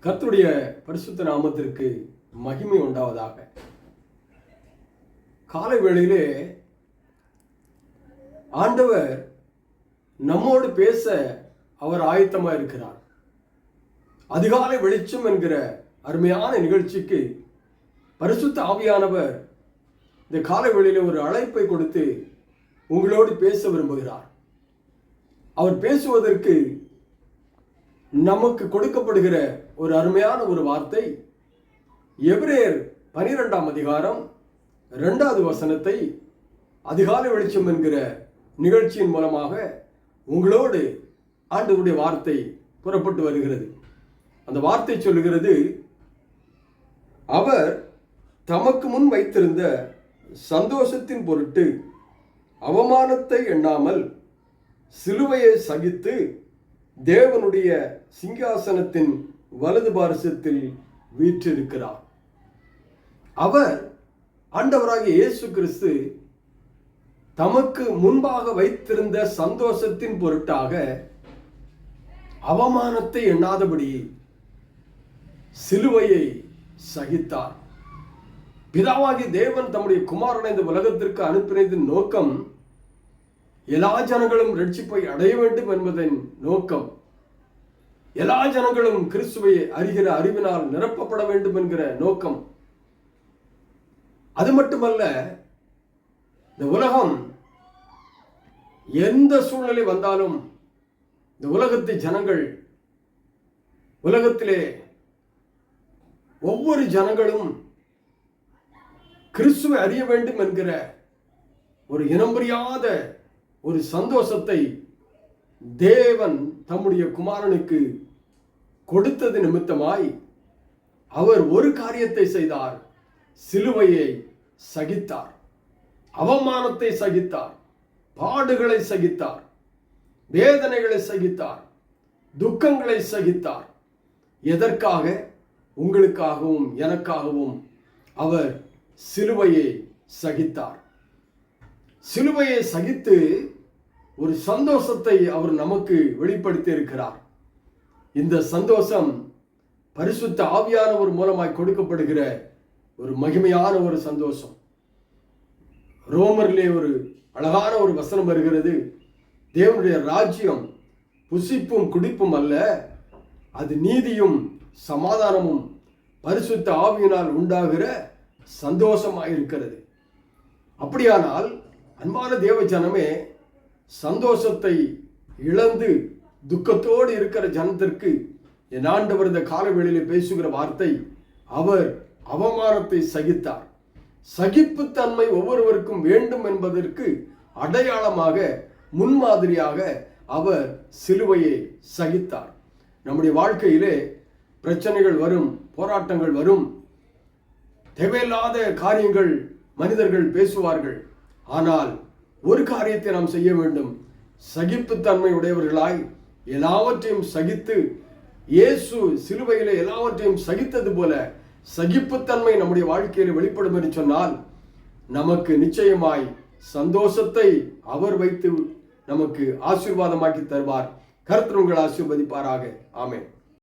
கர்த்தருடைய பரிசுத்த நாமத்திற்கு மகிமை உண்டாவதாக. காலை வேளையிலே ஆண்டவர் நம்மோடு பேச அவர் ஆயத்தமாக இருக்கிறார். அதிகாலை வெளிச்சம் என்கிற அருமையான நிகழ்ச்சிக்கு பரிசுத்த ஆவியானவர் இந்த காலை வேளையிலே ஒரு அழைப்பை கொடுத்து உங்களோடு பேச விரும்புகிறார். அவர் பேசுவதற்கு நமக்கு கொடுக்கப்படுகிற ஒரு அருமையான ஒரு வார்த்தை எபிரேயர் 12ஆம் அதிகாரம் 2வது வசனத்தை அதிகாலை வெளிச்சம் என்கிற நிகழ்ச்சியின் மூலமாக உங்களோடு ஆண்டவருடைய வார்த்தை புறப்பட்டு வருகிறது. அந்த வார்த்தை சொல்லுகிறது, அவர் தமக்கு முன் வைத்திருந்த சந்தோஷத்தின் பொருட்டு அவமானத்தை எண்ணாமல் சிலுவையை சகித்து தேவனுடைய சிங்காசனத்தின் வலது பாரசத்தில் வீற்றிருக்கிறார். அவர் ஆண்டவராகிய இயேசு கிறிஸ்து தமக்கு முன்பாக வைத்திருந்த சந்தோஷத்தின் பொருட்டாக அவமானத்தை எண்ணாதபடி சிலுவையை சகித்தார். பிதாவாகிய தேவன் தம்முடைய குமாரனை இந்த உலகத்திற்கு அனுப்பினதின் நோக்கம் எல்லா ஜனங்களும் ரட்சிப்பை அடைய வேண்டும் என்பதன் நோக்கம். எல்லா ஜனங்களும் கிறிஸ்துவை அறிகிற அறிவினால் நிரப்பப்பட வேண்டும் என்கிற நோக்கம். அது மட்டுமல்ல, இந்த உலகம் எந்த சூழ்நிலை வந்தாலும் இந்த உலகத்தை ஜனங்கள், உலகத்திலே ஒவ்வொரு ஜனங்களும் கிறிஸ்துவை அறிய வேண்டும் என்கிற ஒரு இனம் புரியாத ஒரு சந்தோஷத்தை தேவன் தம்முடைய குமாரனுக்கு கொடுத்தது நிமித்தமாய் அவர் ஒரு காரியத்தை செய்தார். சிலுவையை சகித்தார், அவமானத்தை சகித்தார், பாடுகளை சகித்தார், வேதனைகளை சகித்தார், துக்கங்களை சகித்தார். எதற்காக? உங்களுக்காகவும் எனக்காகவும் அவர் சிலுவையை சகித்தார். சிலுவையை சகித்து ஒரு சந்தோஷத்தை அவர் நமக்கு வெளிப்படுத்தி இருக்கிறார். இந்த சந்தோஷம் பரிசுத்த ஆவியானவர் மூலமாய் கொடுக்கப்படுகிற ஒரு மகிமையான ஒரு சந்தோஷம். ரோமரிலே ஒரு அழகான ஒரு வசனம் வருகிறது, தேவனுடைய ராஜ்யம் புசிப்பும் குடிப்பும் அல்ல, அது நீதியும் சமாதானமும் பரிசுத்த ஆவியினால் உண்டாகிற சந்தோஷமாயிருக்கிறது. அப்படியானால் அன்பான தேவ ஜனமே, சந்தோஷத்தை இழந்து துக்கத்தோடு இருக்கிற ஜனத்திற்கு என் ஆண்டவர் இந்த காலவெளியில் பேசுகிற வார்த்தை, அவர் அவமானத்தை சகித்தார். சகிப்புத்தன்மை ஒவ்வொருவருக்கும் வேண்டும் என்பதற்கு அடையாளமாக, முன்மாதிரியாக அவர் சிலுவையை சகித்தார். நம்முடைய வாழ்க்கையிலே பிரச்சனைகள் வரும், போராட்டங்கள் வரும், தேவையில்லாத காரியங்கள் மனிதர்கள் பேசுவார்கள். ஆனால் ஒரு காரியத்தை நாம் செய்ய வேண்டும், சகிப்புத்தன்மை உடையவர்களாய் எல்லாவற்றையும் சகித்து, இயேசு சிலுவையிலே எல்லாவற்றையும் சகித்தது போல சகிப்புத்தன்மை நம்முடைய வாழ்க்கையில் வெளிப்படும் என்று சொன்னால் நமக்கு நிச்சயமாய் சந்தோஷத்தை அவர் வைத்து நமக்கு ஆசீர்வாதமாக்கி தருவார். கர்த்தர் உங்களை ஆசீர்வதிப்பாராக. ஆமென்.